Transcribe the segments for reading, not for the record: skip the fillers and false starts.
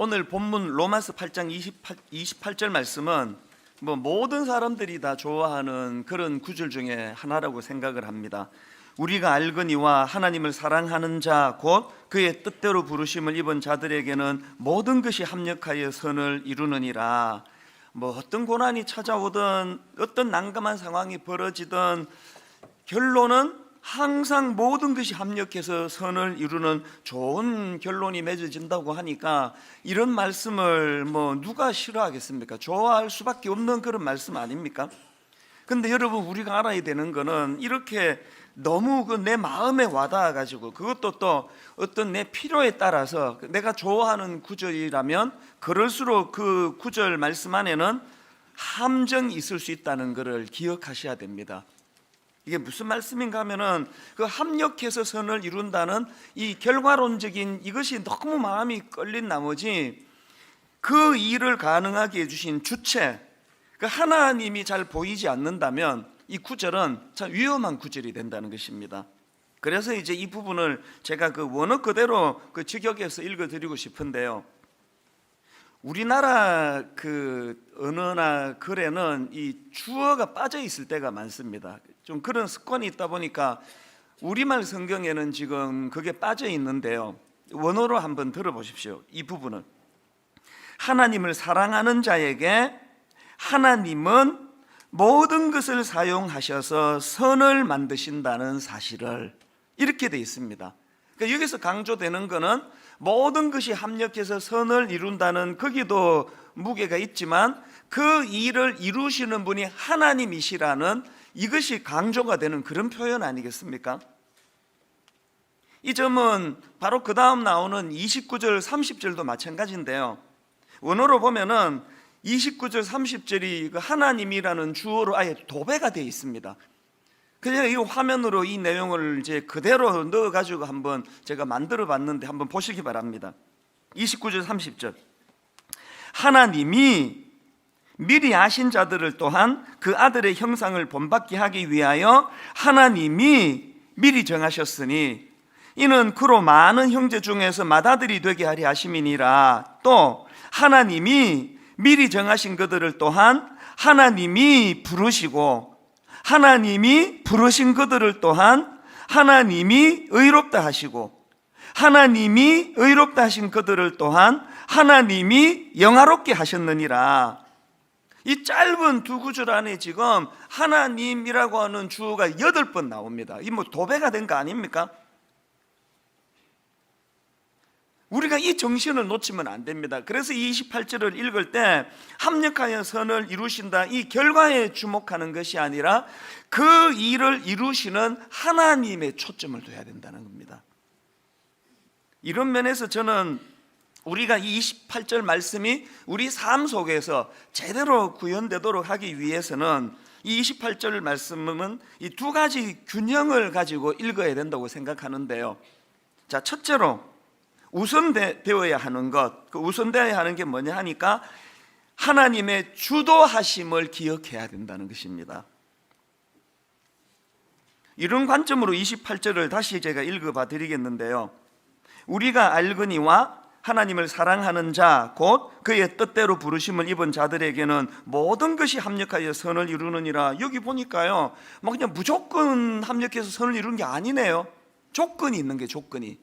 오늘 본문 로마서 8장 28절 말씀은 모든 사람들이 다 좋아하는 그런 구절 중에 하나라고 생각을 합니다. 우리가 알거니와 하나님을 사랑하는 자 곧 그의 뜻대로 부르심을 입은 자들에게는 모든 것이 합력하여 선을 이루느니라. 어떤 고난이 찾아오든 어떤 난감한 상황이 벌어지든 결론은 항상 모든 것이 합력해서 선을 이루는 좋은 결론이 맺어진다고 하니까 이런 말씀을 누가 싫어하겠습니까? 좋아할 수밖에 없는 그런 말씀 아닙니까? 근데 여러분, 우리가 알아야 되는 거는 이렇게 너무 내 마음에 와닿아 가지고 그것도 또 어떤 내 필요에 따라서 내가 좋아하는 구절이라면 그럴수록 그 구절 말씀 안에는 함정이 있을 수 있다는 것을 기억하셔야 됩니다. 이게 무슨 말씀인가 하면은 그 합력해서 선을 이룬다는 이 결과론적인 이것이 너무 마음이 끌린 나머지 그 일을 가능하게 해주신 주체, 그 하나님이 잘 보이지 않는다면 이 구절은 참 위험한 구절이 된다는 것입니다. 그래서 이제 이 부분을 제가 그 원어 그대로 그 직역해서 읽어드리고 싶은데요. 우리나라 그 언어나 글에는 이 주어가 빠져 있을 때가 많습니다. 좀 그런 습관이 있다 보니까 우리말 성경에는 지금 그게 빠져 있는데요. 원어로 한번 들어보십시오. 이 부분은 하나님을 사랑하는 자에게 하나님은 모든 것을 사용하셔서 선을 만드신다는 사실을 이렇게 되어 있습니다. 그러니까 여기서 강조되는 것은 모든 것이 합력해서 선을 이룬다는 거기도 무게가 있지만 그 일을 이루시는 분이 하나님이시라는 이것이 강조가 되는 그런 표현 아니겠습니까? 이 점은 바로 그 다음 나오는 29절 30절도 마찬가지인데요. 원어로 보면은 29절 30절이 하나님이라는 주어로 아예 도배가 되어 있습니다. 그냥 이 화면으로 이 내용을 이제 그대로 넣어가지고 한번 제가 만들어 봤는데 한번 보시기 바랍니다. 29절 30절 하나님이 미리 아신 자들을 또한 그 아들의 형상을 본받게 하기 위하여 하나님이 미리 정하셨으니 이는 그로 많은 형제 중에서 맏아들이 되게 하려 하심이니라. 또 하나님이 미리 정하신 그들을 또한 하나님이 부르시고 하나님이 부르신 그들을 또한 하나님이 의롭다 하시고 하나님이 의롭다 하신 그들을 또한 하나님이 영화롭게 하셨느니라. 이 짧은 두 구절 안에 지금 하나님이라고 하는 주어가 8번 나옵니다. 이 도배가 된 거 아닙니까? 우리가 이 정신을 놓치면 안 됩니다. 그래서 이 28절을 읽을 때 합력하여 선을 이루신다, 이 결과에 주목하는 것이 아니라 그 일을 이루시는 하나님의 초점을 둬야 된다는 겁니다. 이런 면에서 저는 우리가 이 28절 말씀이 우리 삶 속에서 제대로 구현되도록 하기 위해서는 이 28절 말씀은 이 두 가지 균형을 가지고 읽어야 된다고 생각하는데요. 자, 첫째로 우선되어야 하는 것, 그 우선되어야 하는 게 뭐냐 하니까 하나님의 주도하심을 기억해야 된다는 것입니다. 이런 관점으로 28절을 다시 제가 읽어봐 드리겠는데요. 우리가 알거니와 하나님을 사랑하는 자 곧 그의 뜻대로 부르심을 입은 자들에게는 모든 것이 합력하여 선을 이루느니라. 여기 보니까요, 그냥 무조건 합력해서 선을 이루는 게 아니네요. 조건이 있는 게 조건이.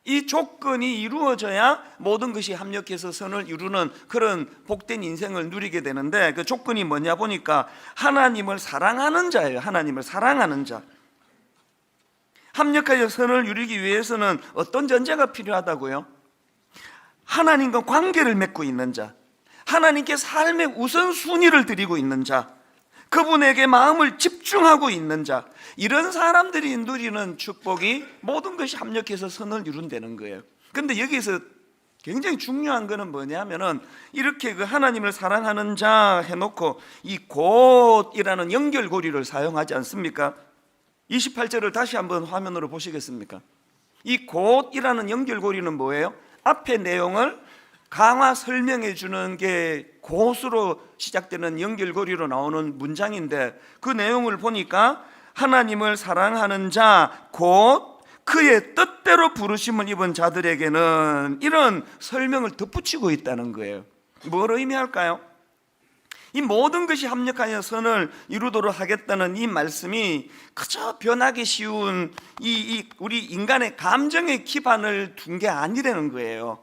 이 조건이 이루어져야 모든 것이 합력해서 선을 이루는 그런 복된 인생을 누리게 되는데 그 조건이 뭐냐 보니까 하나님을 사랑하는 자예요. 하나님을 사랑하는 자. 합력하여 선을 이루기 위해서는 어떤 전제가 필요하다고요? 하나님과 관계를 맺고 있는 자, 하나님께 삶의 우선순위를 드리고 있는 자, 그분에게 마음을 집중하고 있는 자, 이런 사람들이 누리는 축복이 모든 것이 합력해서 선을 이룬다는 거예요. 그런데 여기서 굉장히 중요한 거는 뭐냐면은 이렇게 그 하나님을 사랑하는 자 해놓고 이 곧이라는 연결고리를 사용하지 않습니까? 28절을 다시 한번 화면으로 보시겠습니까? 이 곧이라는 연결고리는 뭐예요? 앞의 내용을 강화 설명해 주는 게 곧으로 시작되는 연결고리로 나오는 문장인데 그 내용을 보니까 하나님을 사랑하는 자 곧 그의 뜻대로 부르심을 입은 자들에게는 이런 설명을 덧붙이고 있다는 거예요. 뭘 의미할까요? 이 모든 것이 합력하여 선을 이루도록 하겠다는 이 말씀이 그저 변하기 쉬운 우리 인간의 감정의 기반을 둔 게 아니라는 거예요.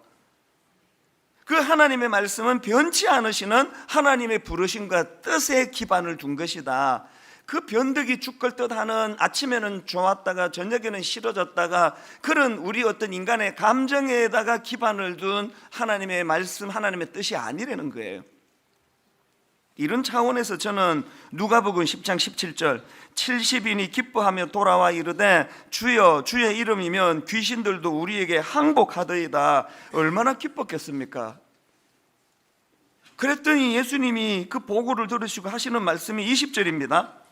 그 하나님의 말씀은 변치 않으시는 하나님의 부르심과 뜻의 기반을 둔 것이다. 그 변덕이 죽을 듯하는, 아침에는 좋았다가 저녁에는 싫어졌다가 그런 우리 어떤 인간의 감정에다가 기반을 둔 하나님의 말씀, 하나님의 뜻이 아니라는 거예요. 이런 차원에서 저는 누가복음 10장 17절 70인이 기뻐하며 돌아와 이르되 주여 주의 이름이면 귀신들도 우리에게 항복하더이다. 얼마나 기뻤겠습니까? 그랬더니 예수님이 그 보고를 들으시고 하시는 말씀이 20절입니다.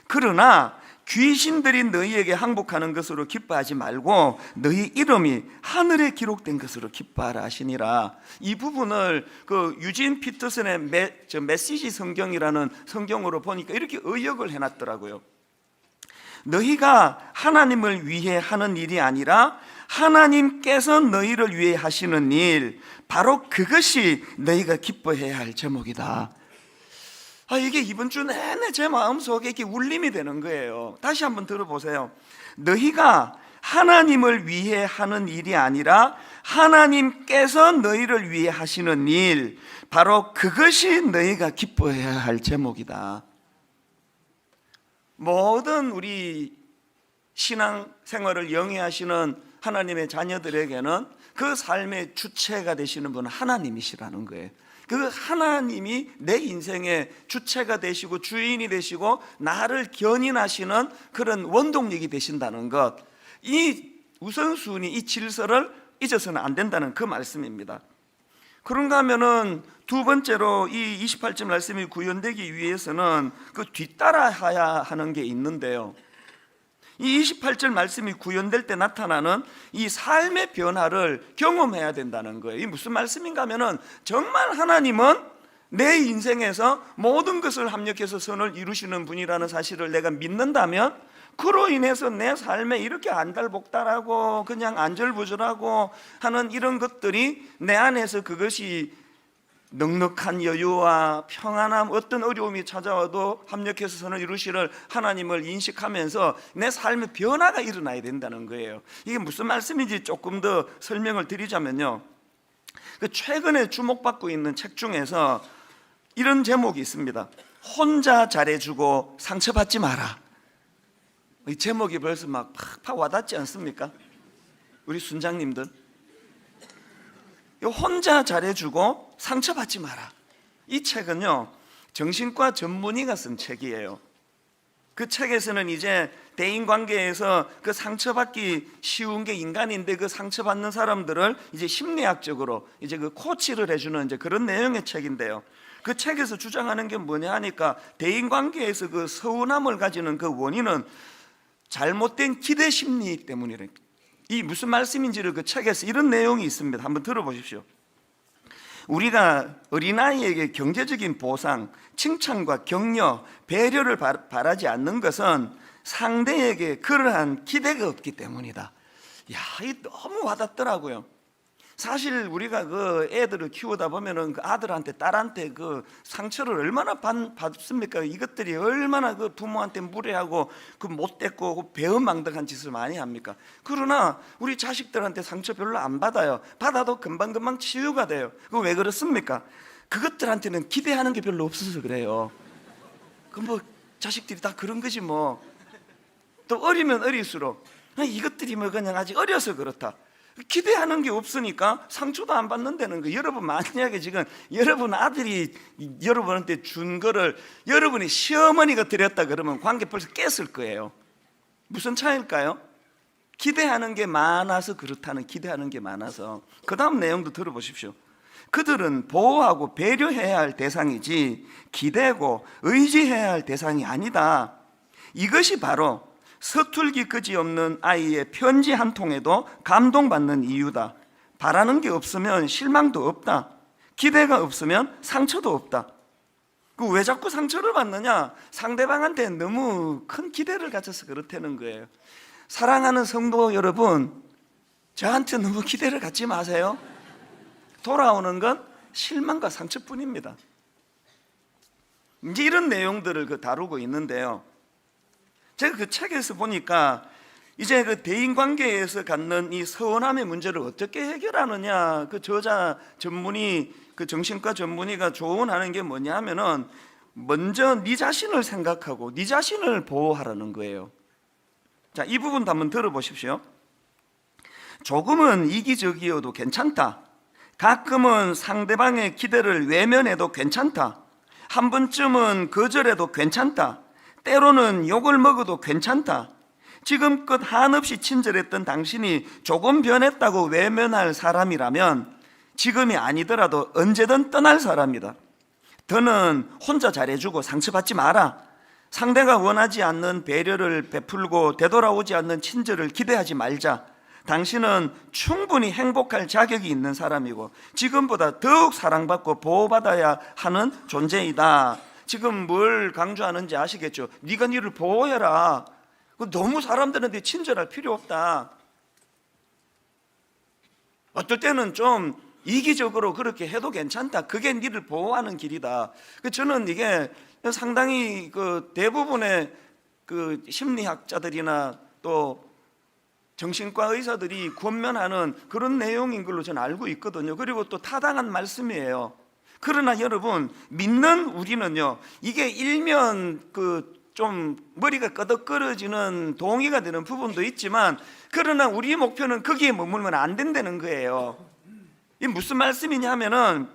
그러나 귀신들이 너희에게 항복하는 것으로 기뻐하지 말고 너희 이름이 하늘에 기록된 것으로 기뻐하라 하시니라. 이 부분을 그 유진 피터슨의 메시지 성경이라는 성경으로 보니까 이렇게 의역을 해놨더라고요. 너희가 하나님을 위해 하는 일이 아니라 하나님께서 너희를 위해 하시는 일, 바로 그것이 너희가 기뻐해야 할 제목이다. 이게 이번 주 내내 제 마음속에 이렇게 울림이 되는 거예요. 다시 한번 들어보세요. 너희가 하나님을 위해 하는 일이 아니라 하나님께서 너희를 위해 하시는 일, 바로 그것이 너희가 기뻐해야 할 제목이다. 모든 우리 신앙생활을 영위하시는 하나님의 자녀들에게는 그 삶의 주체가 되시는 분은 하나님이시라는 거예요. 그 하나님이 내 인생의 주체가 되시고 주인이 되시고 나를 견인하시는 그런 원동력이 되신다는 것, 이 우선순위, 이 질서를 잊어서는 안 된다는 그 말씀입니다. 그런가 하면은 두 번째로 이 28절 말씀이 구현되기 위해서는 그 뒤따라야 하는 게 있는데요, 이 28절 말씀이 구현될 때 나타나는 이 삶의 변화를 경험해야 된다는 거예요. 이게 무슨 말씀인가 하면은 정말 하나님은 내 인생에서 모든 것을 합력해서 선을 이루시는 분이라는 사실을 내가 믿는다면, 그로 인해서 내 삶에 이렇게 안달복달하고 그냥 안절부절하고 하는 이런 것들이 내 안에서 그것이 넉넉한 여유와 평안함, 어떤 어려움이 찾아와도 합력해서 선을 이루시는 하나님을 인식하면서 내 삶의 변화가 일어나야 된다는 거예요. 이게 무슨 말씀인지 조금 더 설명을 드리자면요, 최근에 주목받고 있는 책 중에서 이런 제목이 있습니다. 혼자 잘해주고 상처받지 마라. 이 제목이 벌써 막 팍팍 와닿지 않습니까? 우리 순장님들, 혼자 잘해주고 상처받지 마라. 이 책은요, 정신과 전문의가 쓴 책이에요. 그 책에서는 이제 대인관계에서 그 상처받기 쉬운 게 인간인데 그 상처받는 사람들을 이제 심리학적으로 이제 그 코치를 해주는 이제 그런 내용의 책인데요, 그 책에서 주장하는 게 뭐냐 하니까 대인관계에서 그 서운함을 가지는 그 원인은 잘못된 기대 심리 때문이래. 이 무슨 말씀인지를 그 책에서 이런 내용이 있습니다. 한번 들어보십시오. 우리가 어린아이에게 경제적인 보상, 칭찬과 격려, 배려를 바라지 않는 것은 상대에게 그러한 기대가 없기 때문이다. 이 너무 와닿더라고요. 사실 우리가 그 애들을 키우다 보면은 그 아들한테 딸한테 그 상처를 얼마나 받습니까? 이것들이 얼마나 그 부모한테 무례하고 그 못됐고 그 배은망덕한 짓을 많이 합니까? 그러나 우리 자식들한테 상처 별로 안 받아요. 받아도 금방금방 치유가 돼요. 그거 왜 그렇습니까? 그것들한테는 기대하는 게 별로 없어서 그래요. 그 뭐 자식들이 다 그런 거지 뭐. 또 어리면 어릴수록 이것들이 뭐 그냥 아직 어려서 그렇다. 기대하는 게 없으니까 상처도 안 받는다는 거. 여러분 만약에 지금 여러분 아들이 여러분한테 준 거를 여러분이 시어머니가 드렸다 그러면 관계 벌써 깼을 거예요. 무슨 차이일까요? 기대하는 게 많아서 그렇다는, 기대하는 게 많아서. 그 다음 내용도 들어보십시오. 그들은 보호하고 배려해야 할 대상이지 기대고 의지해야 할 대상이 아니다. 이것이 바로 서툴기 그지없는 아이의 편지 한 통에도 감동받는 이유다. 바라는 게 없으면 실망도 없다. 기대가 없으면 상처도 없다. 왜 자꾸 상처를 받느냐? 상대방한테 너무 큰 기대를 가져서 그렇다는 거예요. 사랑하는 성도 여러분, 저한테 너무 기대를 갖지 마세요. 돌아오는 건 실망과 상처뿐입니다. 이제 이런 내용들을 다루고 있는데요, 제가 그 책에서 보니까 이제 그 대인 관계에서 갖는 이 서운함의 문제를 어떻게 해결하느냐, 그 저자 전문의, 그 정신과 전문의가 조언하는 게 뭐냐 하면은, 먼저 네 자신을 생각하고 네 자신을 보호하라는 거예요. 자, 이 부분도 한번 들어보십시오. 조금은 이기적이어도 괜찮다. 가끔은 상대방의 기대를 외면해도 괜찮다. 한 번쯤은 거절해도 괜찮다. 때로는 욕을 먹어도 괜찮다. 지금껏 한없이 친절했던 당신이 조금 변했다고 외면할 사람이라면 지금이 아니더라도 언제든 떠날 사람이다. 더는 혼자 잘해주고 상처받지 마라. 상대가 원하지 않는 배려를 베풀고 되돌아오지 않는 친절을 기대하지 말자. 당신은 충분히 행복할 자격이 있는 사람이고 지금보다 더욱 사랑받고 보호받아야 하는 존재이다. 지금 뭘 강조하는지 아시겠죠? 네가 니를 보호해라. 너무 사람들한테 친절할 필요 없다. 어떨 때는 좀 이기적으로 그렇게 해도 괜찮다. 그게 니를 보호하는 길이다. 저는 이게 상당히 그 대부분의 그 심리학자들이나 또 정신과 의사들이 권면하는 그런 내용인 걸로 저는 알고 있거든요. 그리고 또 타당한 말씀이에요. 그러나 여러분, 믿는 우리는요, 이게 일면 좀 머리가 끄덕거려지는 동의가 되는 부분도 있지만, 그러나 우리 목표는 거기에 머물면 안 된다는 거예요. 이게 무슨 말씀이냐 하면은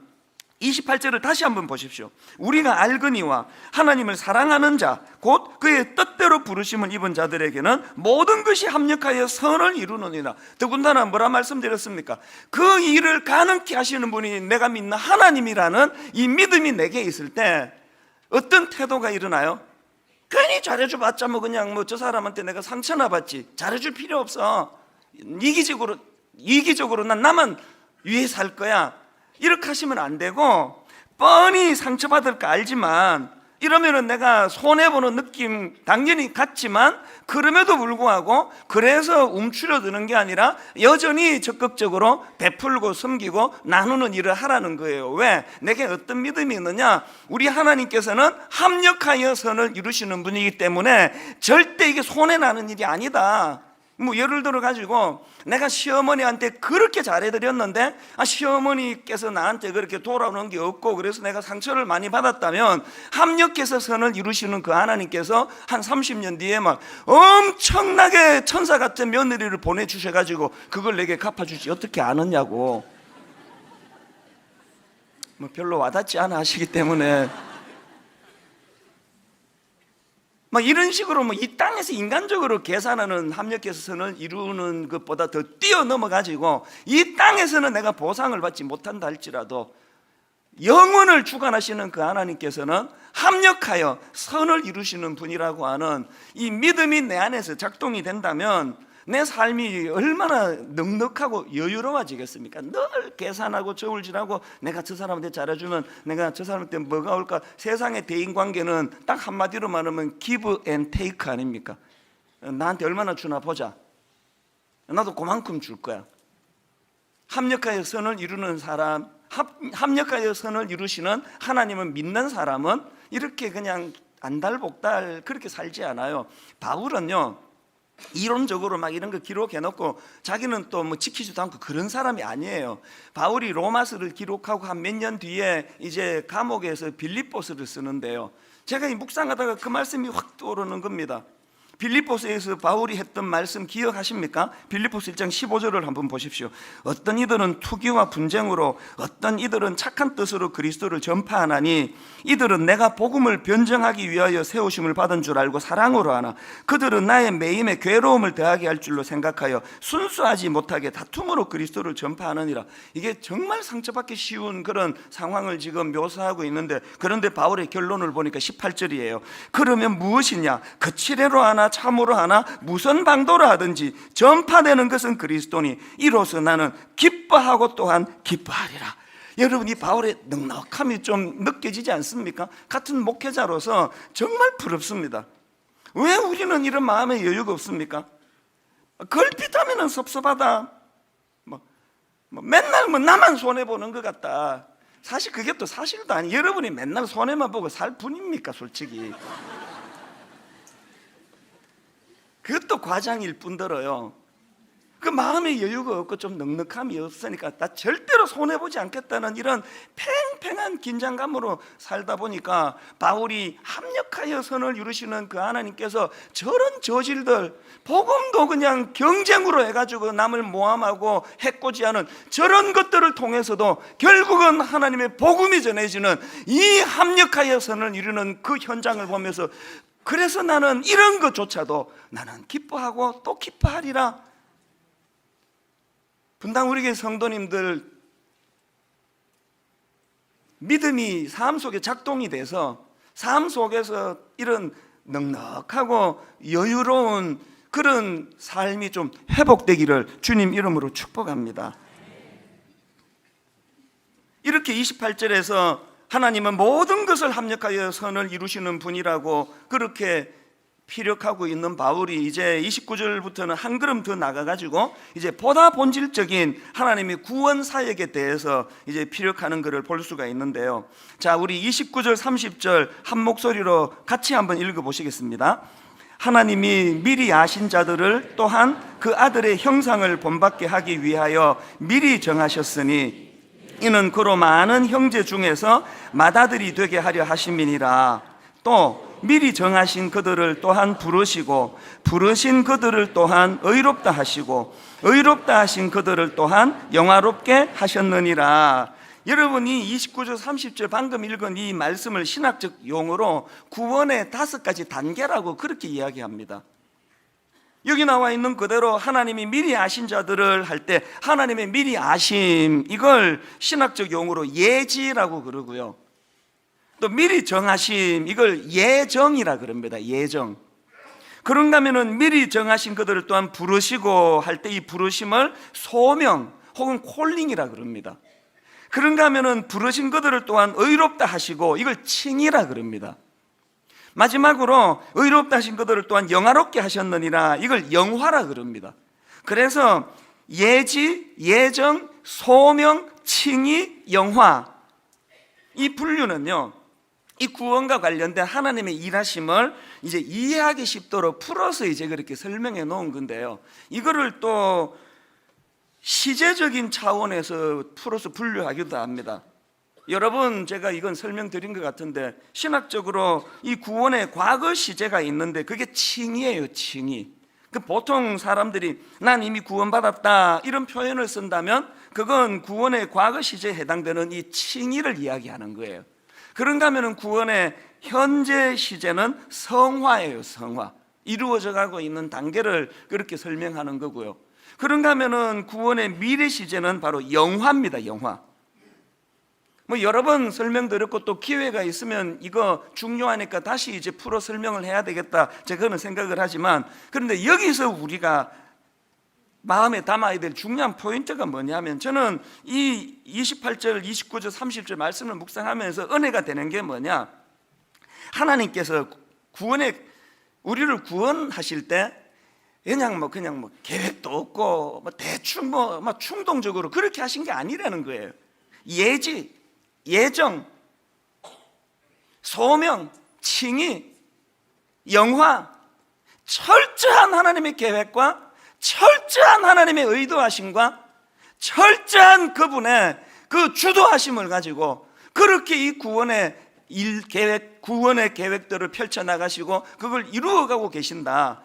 28절을 다시 한번 보십시오. 우리가 알거니와 하나님을 사랑하는 자 곧 그의 뜻대로 부르심을 입은 자들에게는 모든 것이 합력하여 선을 이루느니라. 더군다나 뭐라 말씀드렸습니까? 그 일을 가능케 하시는 분이 내가 믿는 하나님이라는 이 믿음이 내게 있을 때 어떤 태도가 일어나요? 괜히 잘해줘봤자 뭐 그냥 뭐 저 사람한테 내가 상처나 받지, 잘해줄 필요 없어. 이기적으로 난 나만 위해 살 거야. 이렇게 하시면 안 되고, 뻔히 상처받을 거 알지만 이러면은 내가 손해보는 느낌 당연히 같지만, 그럼에도 불구하고 그래서 움츠려드는 게 아니라 여전히 적극적으로 베풀고 섬기고 나누는 일을 하라는 거예요. 왜? 내게 어떤 믿음이 있느냐? 우리 하나님께서는 합력하여 선을 이루시는 분이기 때문에 절대 이게 손해나는 일이 아니다. 뭐 예를 들어 가지고 내가 시어머니한테 그렇게 잘해드렸는데 시어머니께서 나한테 그렇게 돌아오는 게 없고 그래서 내가 상처를 많이 받았다면, 합력해서 선을 이루시는 그 하나님께서 한 30년 뒤에 막 엄청나게 천사 같은 며느리를 보내주셔가지고 그걸 내게 갚아주지 어떻게 아느냐고. 뭐 별로 와닿지 않아 하시기 때문에 막 이런 식으로 뭐 이 땅에서 인간적으로 계산하는 합력해서 선을 이루는 것보다 더 뛰어넘어가지고 이 땅에서는 내가 보상을 받지 못한다 할지라도 영원을 주관하시는 그 하나님께서는 합력하여 선을 이루시는 분이라고 하는 이 믿음이 내 안에서 작동이 된다면 내 삶이 얼마나 넉넉하고 여유로워지겠습니까? 늘 계산하고 저울질하고 내가 저 사람한테 잘해주면 내가 저 사람한테 뭐가 올까? 세상의 대인관계는 딱 한마디로 말하면 give and take 아닙니까? 나한테 얼마나 주나 보자. 나도 그만큼 줄 거야. 합력하여 선을 이루는 사람, 합력하여 선을 이루시는 하나님을 믿는 사람은 이렇게 그냥 안달복달 그렇게 살지 않아요. 바울은요, 이론적으로 막 이런 거 기록해놓고 자기는 또 뭐 지키지도 않고 그런 사람이 아니에요. 바울이 로마서를 기록하고 한 몇 년 뒤에 이제 감옥에서 빌립보서를 쓰는데요, 제가 이 묵상하다가 그 말씀이 확 떠오르는 겁니다. 빌립보서에서 바울이 했던 말씀 기억하십니까? 빌립보서 1장 15절을 한번 보십시오. 어떤 이들은 투기와 분쟁으로, 어떤 이들은 착한 뜻으로 그리스도를 전파하나니 이들은 내가 복음을 변정하기 위하여 세우심을 받은 줄 알고 사랑으로 하나 그들은 나의 매임에 괴로움을 더하게 할 줄로 생각하여 순수하지 못하게 다툼으로 그리스도를 전파하느니라. 이게 정말 상처받기 쉬운 그런 상황을 지금 묘사하고 있는데, 그런데 바울의 결론을 보니까 18절이에요. 그러면 무엇이냐? 거칠애로 하나 참으로 하나 무슨 방도로 하든지 전파되는 것은 그리스도니 이로써 나는 기뻐하고 또한 기뻐하리라. 여러분, 이 바울의 넉넉함이 좀 느껴지지 않습니까? 같은 목회자로서 정말 부럽습니다. 왜 우리는 이런 마음의 여유가 없습니까? 걸핏하면은 섭섭하다. 맨날 나만 손해보는 것 같다. 사실 그게 또 사실도 아니. 여러분이 맨날 손해만 보고 살 뿐입니까, 솔직히? 그것도 과장일 뿐더러요, 그 마음의 여유가 없고 좀 넉넉함이 없으니까 나 절대로 손해보지 않겠다는 이런 팽팽한 긴장감으로 살다 보니까 바울이 합력하여 선을 이루시는 그 하나님께서 저런 저질들, 복음도 그냥 경쟁으로 해가지고 남을 모함하고 해코지하는 저런 것들을 통해서도 결국은 하나님의 복음이 전해지는 이 합력하여 선을 이루는 그 현장을 보면서, 그래서 나는 이런 것조차도 나는 기뻐하고 또 기뻐하리라. 분당 우리 교회 성도님들 믿음이 삶 속에 작동이 돼서 삶 속에서 이런 넉넉하고 여유로운 그런 삶이 좀 회복되기를 주님 이름으로 축복합니다. 이렇게 28절에서 하나님은 모든 것을 합력하여 선을 이루시는 분이라고 그렇게 피력하고 있는 바울이 이제 29절부터는 한 걸음 더 나가가지고 이제 보다 본질적인 하나님의 구원 사역에 대해서 이제 피력하는 것을 볼 수가 있는데요. 자, 우리 29절 30절 한 목소리로 같이 한번 읽어보시겠습니다. 하나님이 미리 아신 자들을 또한 그 아들의 형상을 본받게 하기 위하여 미리 정하셨으니 이는 그로 많은 형제 중에서 맏아들이 되게 하려 하심이니라. 또 미리 정하신 그들을 또한 부르시고 부르신 그들을 또한 의롭다 하시고 의롭다 하신 그들을 또한 영화롭게 하셨느니라. 여러분이 29절 30절 방금 읽은 이 말씀을 신학적 용어로 구원의 5가지 단계라고 그렇게 이야기합니다. 여기 나와 있는 그대로 하나님이 미리 아신 자들을 할 때 하나님의 미리 아심, 이걸 신학적 용어로 예지라고 그러고요, 또 미리 정하심, 이걸 예정이라 그럽니다. 예정. 그런가 하면은 미리 정하신 그들을 또한 부르시고 할 때 이 부르심을 소명 혹은 콜링이라 그럽니다. 그런가 하면은 부르신 그들을 또한 의롭다 하시고 이걸 칭이라 그럽니다. 마지막으로 의롭다 하신 그들을 또한 영화롭게 하셨느니라, 이걸 영화라 그럽니다. 그래서 예지, 예정, 소명, 칭의, 영화, 이 분류는요, 이 구원과 관련된 하나님의 일하심을 이제 이해하기 쉽도록 풀어서 이제 그렇게 설명해 놓은 건데요, 이거를 또 시제적인 차원에서 풀어서 분류하기도 합니다. 여러분, 제가 이건 설명드린 것 같은데 신학적으로 이 구원의 과거 시제가 있는데 그게 칭의예요. 칭의. 그 보통 사람들이 난 이미 구원받았다 이런 표현을 쓴다면 그건 구원의 과거 시제에 해당되는 이 칭의를 이야기하는 거예요. 그런가 하면 구원의 현재 시제는 성화예요. 성화. 이루어져 가고 있는 단계를 그렇게 설명하는 거고요. 그런가 하면 구원의 미래 시제는 바로 영화입니다. 영화. 여러 번 설명드렸고 또 기회가 있으면 이거 중요하니까 다시 이제 풀어 설명을 해야 되겠다, 제가 생각을 하지만, 그런데 여기서 우리가 마음에 담아야 될 중요한 포인트가 뭐냐면, 저는 이 28절, 29절, 30절 말씀을 묵상하면서 은혜가 되는 게 뭐냐, 하나님께서 우리를 구원하실 때 그냥 계획도 없고 대충 충동적으로 그렇게 하신 게 아니라는 거예요. 예지, 예정, 소명, 칭의, 영화, 철저한 하나님의 계획과 철저한 하나님의 의도하심과 철저한 그분의 그 주도하심을 가지고 그렇게 이 구원의 구원의 계획들을 펼쳐나가시고 그걸 이루어가고 계신다.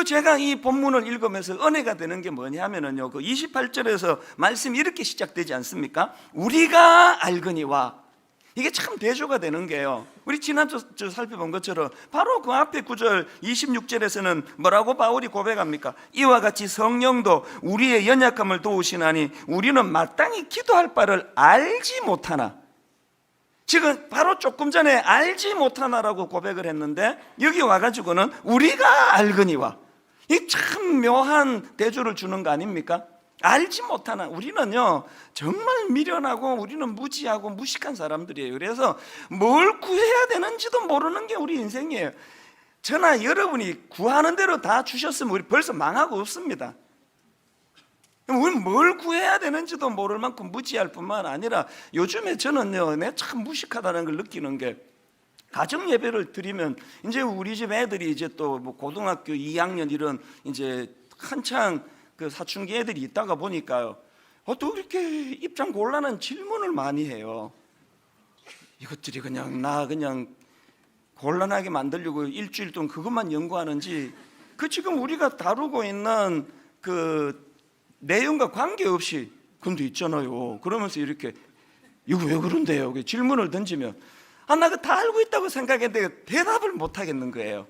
제가 이 본문을 읽으면서 은혜가 되는 게 뭐냐면요, 그 28절에서 말씀이 이렇게 시작되지 않습니까? 우리가 알거니와, 이게 참 대조가 되는 게요, 우리 지난주 살펴본 것처럼 바로 그 앞에 9절 26절에서는 뭐라고 바울이 고백합니까? 이와 같이 성령도 우리의 연약함을 도우시나니 우리는 마땅히 기도할 바를 알지 못하나. 지금 바로 조금 전에 알지 못하나라고 고백을 했는데 여기 와가지고는 우리가 알거니와, 이 참 묘한 대조를 주는 거 아닙니까? 알지 못하나. 우리는요 정말 미련하고 우리는 무지하고 무식한 사람들이에요. 그래서 뭘 구해야 되는지도 모르는 게 우리 인생이에요. 저나 여러분이 구하는 대로 다 주셨으면 우리 벌써 망하고 없습니다. 우리 뭘 구해야 되는지도 모를 만큼 무지할 뿐만 아니라 요즘에 저는요, 내가 참 무식하다는 걸 느끼는 게, 가정 예배를 드리면 이제 우리 집 애들이 이제 또 뭐 고등학교 2학년 이런 이제 한창 그 사춘기 애들이 있다가 보니까요, 또 이렇게 입장 곤란한 질문을 많이 해요. 이것들이 그냥 곤란하게 만들려고 일주일 동안 그것만 연구하는지, 그 지금 우리가 다루고 있는 그 내용과 관계없이 근데 있잖아요, 그러면서 이렇게 이거 왜 그런데요? 질문을 던지면 나 그거 다 알고 있다고 생각했는데 대답을 못 하겠는 거예요.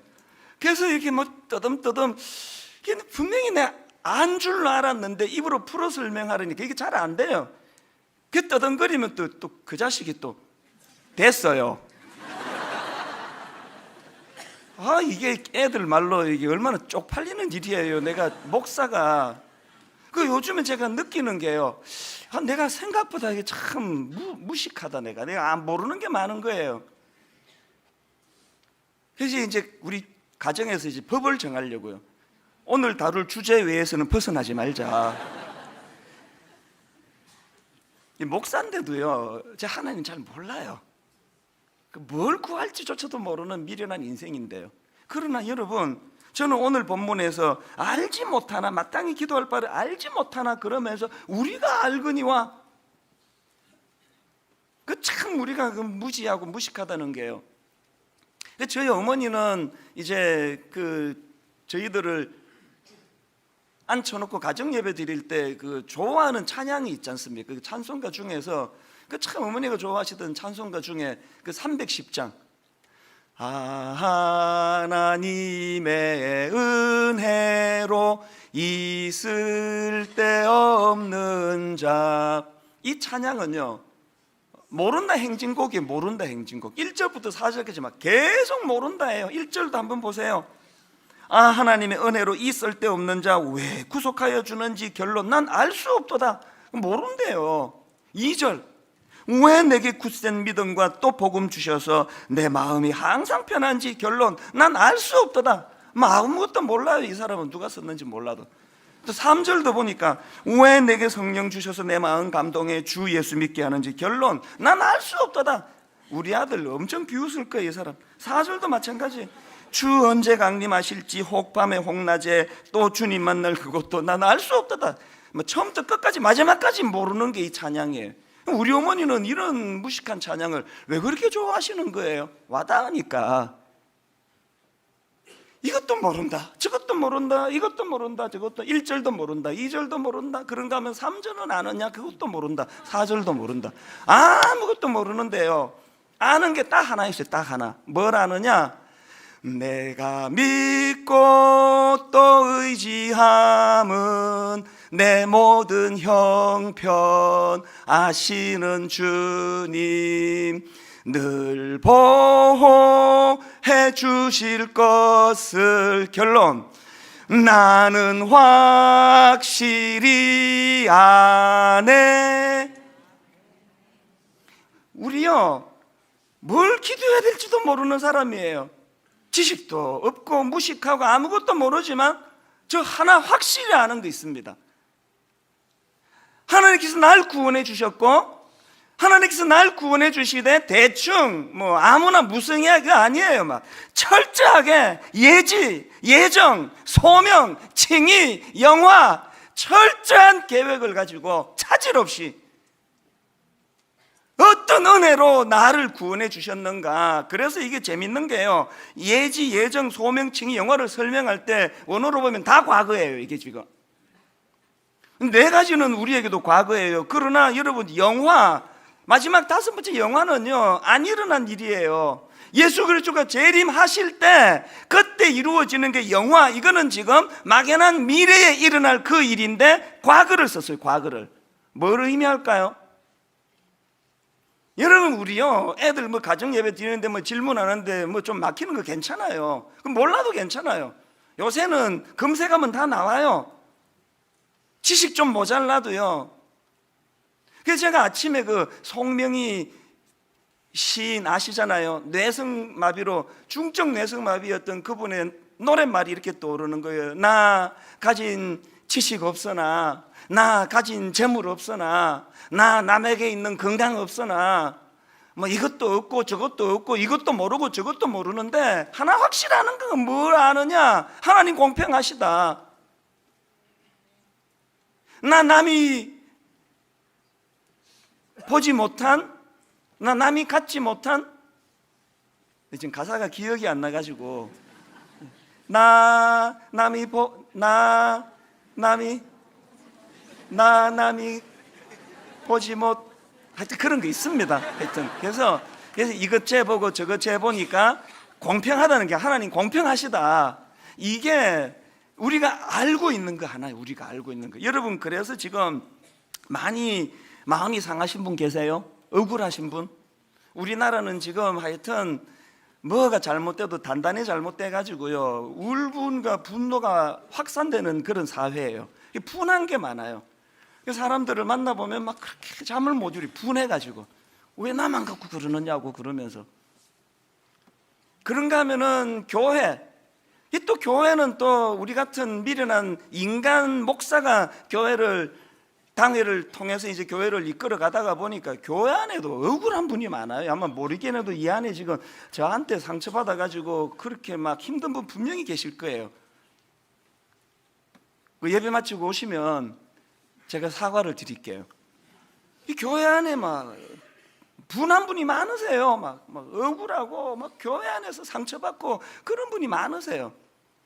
그래서 이렇게 뭐 떠듬떠듬, 분명히 내가 안 줄 알았는데 입으로 풀어 설명하려니까 이게 잘 안 돼요. 그 떠듬거리면 또 그 자식이 또 됐어요. 이게 애들 말로 이게 얼마나 쪽팔리는 일이에요. 내가 목사가 그 요즘에 제가 느끼는 게요, 내가 생각보다 이게 참 무식하다. 내가 모르는 게 많은 거예요. 그래서 이제 우리 가정에서 이제 법을 정하려고요. 오늘 다룰 주제 외에서는 벗어나지 말자. 목사인데도요, 제 하나님 잘 몰라요. 뭘 구할지조차도 모르는 미련한 인생인데요. 그러나 여러분, 저는 오늘 본문에서 알지 못하나, 마땅히 기도할 바를 알지 못하나 그러면서 우리가 알거니와, 그 참 우리가 그 무지하고 무식하다는 게요. 저희 어머니는 이제 그 저희들을 앉혀놓고 가정 예배 드릴 때 그 좋아하는 찬양이 있지 않습니까? 그 찬송가 중에서 그 참 어머니가 좋아하시던 찬송가 중에 그 310장, 하나님의 은혜로 있을 데 없는 자, 이 찬양은요, 모른다 행진곡이 모른다 행진곡, 1절부터 4절까지 막 계속 모른다예요. 1절도 한번 보세요. 하나님의 은혜로 있을 데 없는 자 왜 구속하여 주는지 결론 난 알 수 없도다. 모른대요. 2절, 왜 내게 굳센 믿음과 또 복음 주셔서 내 마음이 항상 편한지 결론 난 알 수 없도다. 아무것도 몰라요. 이 사람은 누가 썼는지 몰라도. 또 3절도 보니까 왜 내게 성령 주셔서 내 마음 감동해 주 예수 믿게 하는지 결론 난 알 수 없도다. 우리 아들 엄청 비웃을 거예요, 이 사람. 4절도 마찬가지. 주 언제 강림하실지 혹밤에 혹낮에 또 주님 만날 그것도 난 알 수 없도다. 처음부터 끝까지 마지막까지 모르는 게 이 찬양이에요. 우리 어머니는 이런 무식한 찬양을 왜 그렇게 좋아하시는 거예요? 와닿으니까. 이것도 모른다, 저것도 모른다, 이것도 모른다, 저것도 1절도 모른다, 2절도 모른다. 그런가 하면 3절은 아느냐? 그것도 모른다. 4절도 모른다. 아무것도 모르는데요, 아는 게 딱 하나 있어요. 딱 하나. 뭘 아느냐? 내가 믿고 또 의지함은 내 모든 형편 아시는 주님 늘 보호해 주실 것을 결론 나는 확실히 아네. 우리요, 뭘 기도해야 될지도 모르는 사람이에요. 지식도 없고 무식하고 아무것도 모르지만 저 하나 확실히 아는 거 있습니다. 하나님께서 날 구원해 주셨고, 하나님께서 날 구원해 주시되 대충 아무나 무성해야 그거 아니에요. 막 철저하게 예지, 예정, 소명, 칭의, 영화, 철저한 계획을 가지고 차질 없이 어떤 은혜로 나를 구원해 주셨는가. 그래서 이게 재밌는 게요, 예지, 예정, 소명, 칭의, 영화를 설명할 때 원어로 보면 다 과거예요. 이게 지금 네 가지는 우리에게도 과거예요. 그러나 여러분, 영화 마지막 5번째 영화는요, 안 일어난 일이에요. 예수 그리스도가 재림하실 때 그때 이루어지는 게 영화. 이거는 지금 막연한 미래에 일어날 그 일인데 과거를 썼어요. 과거를. 뭘 의미할까요? 여러분, 우리요, 애들 가정 예배 드리는데 질문하는데 좀 막히는 거 괜찮아요. 그럼 몰라도 괜찮아요. 요새는 검색하면 다 나와요. 지식 좀 모자라도요. 그래서 제가 아침에 그 송명희 시인 아시잖아요. 뇌성마비로 중증 뇌성마비였던 그분의 노랫말이 이렇게 떠오르는 거예요. 나 가진 지식 없으나, 나 가진 재물 없으나, 나 남에게 있는 건강 없으나, 뭐 이것도 없고 저것도 없고 이것도 모르고 저것도 모르는데 하나 확실한 건 뭘 아느냐? 하나님 공평하시다. 나 남이 보지 못한, 나 남이 갖지 못한, 지금 가사가 기억이 안 나가지고 남이 보지 못, 하여튼 그런 거 있습니다. 하여튼 그래서 이것 재보고 저것 재보니까 공평하다는 게 하나님 공평하시다. 이게 우리가 알고 있는 거 하나예요. 우리가 알고 있는 거. 여러분, 그래서 지금 많이 마음이 상하신 분 계세요? 억울하신 분? 우리나라는 지금 하여튼 뭐가 잘못돼도 단단히 잘못돼 가지고요, 울분과 분노가 확산되는 그런 사회예요. 분한 게 많아요. 사람들을 만나보면 막 그렇게 잠을 못 이루고 분해가지고 왜 나만 갖고 그러느냐고 그러면서, 그런가 하면은 교회, 또 교회는 또 우리 같은 미련한 인간 목사가 당회를 통해서 이제 교회를 이끌어 가다가 보니까 교회 안에도 억울한 분이 많아요. 아마 모르겠는데도 이 안에 지금 저한테 상처받아 가지고 그렇게 막 힘든 분 분명히 계실 거예요. 그 예배 마치고 오시면 제가 사과를 드릴게요. 이 교회 안에 막 분한 분이 많으세요. 막 억울하고 막 교회 안에서 상처받고 그런 분이 많으세요.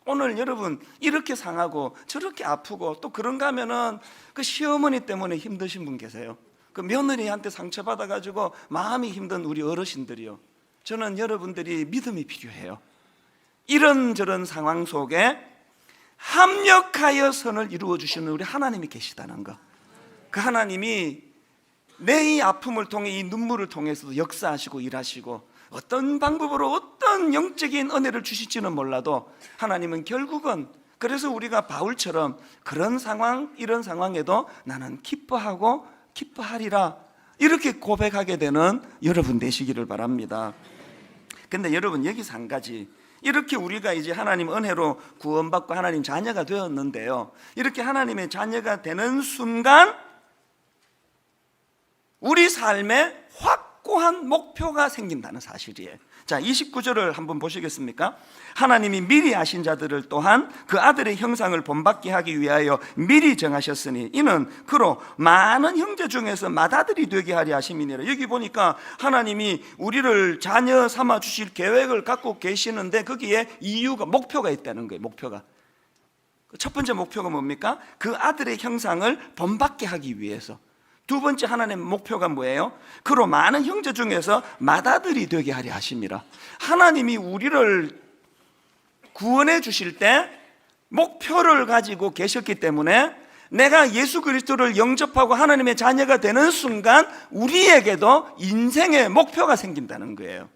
오늘 여러분 이렇게 상하고 저렇게 아프고 또 그런가 하면은 그 시어머니 때문에 힘드신 분 계세요. 그 며느리한테 상처받아 가지고 마음이 힘든 우리 어르신들이요. 저는 여러분들이 믿음이 필요해요. 이런저런 상황 속에 합력하여 선을 이루어 주시는 우리 하나님이 계시다는 거. 그 하나님이 내 이 아픔을 통해, 이 눈물을 통해서도 역사하시고 일하시고 어떤 방법으로 어떤 영적인 은혜를 주실지는 몰라도 하나님은 결국은, 그래서 우리가 바울처럼 그런 상황, 이런 상황에도 나는 기뻐하고 기뻐하리라 이렇게 고백하게 되는 여러분 되시기를 바랍니다. 근데 여러분, 여기서 한 가지, 이렇게 우리가 이제 하나님 은혜로 구원받고 하나님 자녀가 되었는데요, 이렇게 하나님의 자녀가 되는 순간 우리 삶에 확고한 목표가 생긴다는 사실이에요. 자, 29절을 한번 보시겠습니까? 하나님이 미리 아신 자들을 또한 그 아들의 형상을 본받게 하기 위하여 미리 정하셨으니 이는 그로 많은 형제 중에서 맏아들이 되게 하려 하심이니라. 여기 보니까 하나님이 우리를 자녀 삼아 주실 계획을 갖고 계시는데 거기에 이유가, 목표가 있다는 거예요. 목표가. 첫 번째 목표가 뭡니까? 그 아들의 형상을 본받게 하기 위해서. 두 번째 하나님의 목표가 뭐예요? 그로 많은 형제 중에서 맏아들이 되게 하려 하심이라. 하나님이 우리를 구원해 주실 때 목표를 가지고 계셨기 때문에 내가 예수 그리스도를 영접하고 하나님의 자녀가 되는 순간 우리에게도 인생의 목표가 생긴다는 거예요.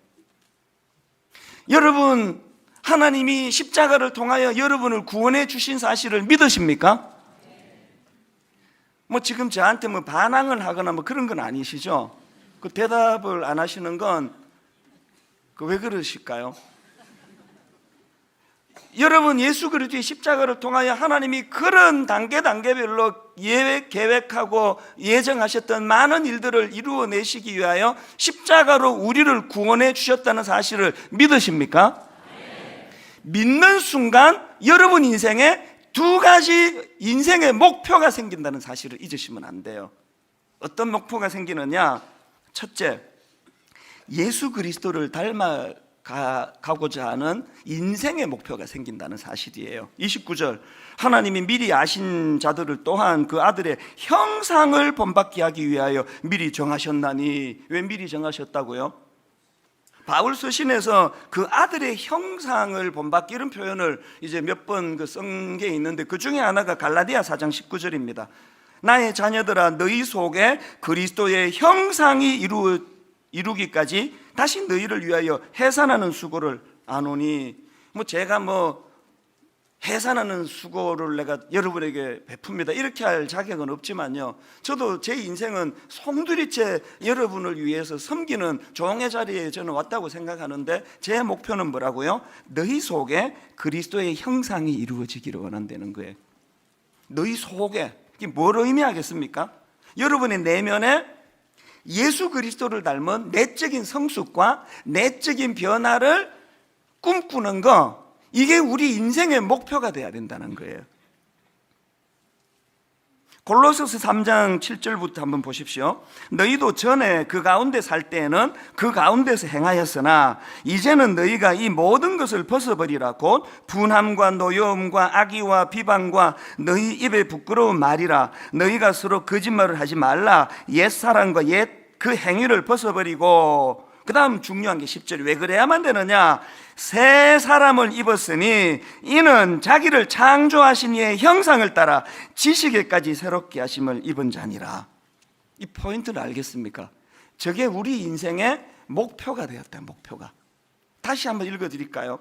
여러분, 하나님이 십자가를 통하여 여러분을 구원해 주신 사실을 믿으십니까? 뭐 지금 저한테 뭐 반항을 하거나 뭐 그런 건 아니시죠? 그 대답을 안 하시는 건 왜 그러실까요? 여러분, 예수 그리스도의 십자가를 통하여 하나님이 그런 단계별로 계획하고 예정하셨던 많은 일들을 이루어내시기 위하여 십자가로 우리를 구원해 주셨다는 사실을 믿으십니까? 네. 믿는 순간 여러분 인생에 두 가지 인생의 목표가 생긴다는 사실을 잊으시면 안 돼요. 어떤 목표가 생기느냐? 첫째, 예수 그리스도를 닮아가고자 하는 인생의 목표가 생긴다는 사실이에요. 29절, 하나님이 미리 아신 자들을 또한 그 아들의 형상을 본받게 하기 위하여 미리 정하셨나니. 왜 미리 정하셨다고요? 바울 서신에서 그 아들의 형상을 본받기, 이런 표현을 이제 몇 번 쓴 게 있는데 그 중에 하나가 갈라디아 4장 19절입니다. 나의 자녀들아, 너희 속에 그리스도의 형상이 이루기까지 다시 너희를 위하여 해산하는 수고를 안오니. 제가 해산하는 수고를 내가 여러분에게 베풉니다 이렇게 할 자격은 없지만요, 저도 제 인생은 송두리째 여러분을 위해서 섬기는 종의 자리에 저는 왔다고 생각하는데, 제 목표는 뭐라고요? 너희 속에 그리스도의 형상이 이루어지기를 원한다는 거예요. 너희 속에, 이게 뭘 의미하겠습니까? 여러분의 내면에 예수 그리스도를 닮은 내적인 성숙과 내적인 변화를 꿈꾸는 거, 이게 우리 인생의 목표가 돼야 된다는 거예요. 골로새서 3장 7절부터 한번 보십시오. 너희도 전에 그 가운데 살 때에는 그 가운데서 행하였으나 이제는 너희가 이 모든 것을 벗어버리라. 곧 분함과 노여움과 악의와 비방과 너희 입에 부끄러운 말이라. 너희가 서로 거짓말을 하지 말라. 옛사람과 옛 그 행위를 벗어버리고, 그 다음 중요한 게 10절. 왜 그래야만 되느냐? 새 사람을 입었으니 이는 자기를 창조하신 이의 형상을 따라 지식에까지 새롭게 하심을 입은 자니라. 이 포인트를 알겠습니까? 저게 우리 인생의 목표가 되었다. 목표가. 다시 한번 읽어드릴까요?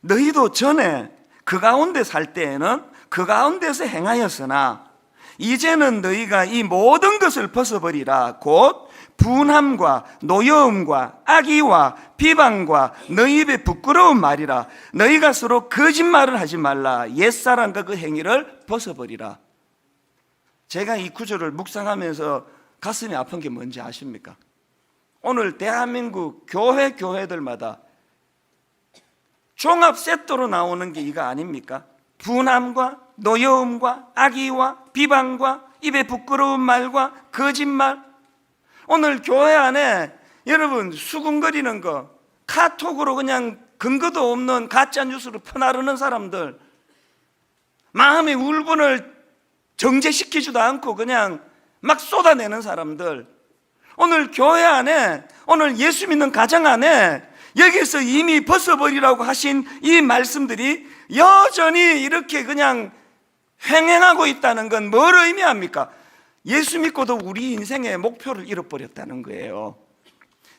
너희도 전에 그 가운데 살 때에는 그 가운데서 행하였으나 이제는 너희가 이 모든 것을 벗어버리라. 곧 분함과 노여움과 악의와 비방과 너희 입에 부끄러운 말이라. 너희가 서로 거짓말을 하지 말라. 옛사람과 그 행위를 벗어버리라. 제가 이 구절을 묵상하면서 가슴이 아픈 게 뭔지 아십니까? 오늘 대한민국 교회들마다 종합 세트로 나오는 게 이거 아닙니까? 분함과 노여움과 악의와 비방과 입에 부끄러운 말과 거짓말. 오늘 교회 안에 여러분 수군거리는 거, 카톡으로 그냥 근거도 없는 가짜 뉴스로 퍼나르는 사람들, 마음의 울분을 정제시키지도 않고 그냥 막 쏟아내는 사람들, 오늘 교회 안에, 오늘 예수 믿는 가정 안에 여기서 이미 벗어버리라고 하신 이 말씀들이 여전히 이렇게 그냥 횡행하고 있다는 건 뭘 의미합니까? 예수 믿고도 우리 인생의 목표를 잃어버렸다는 거예요.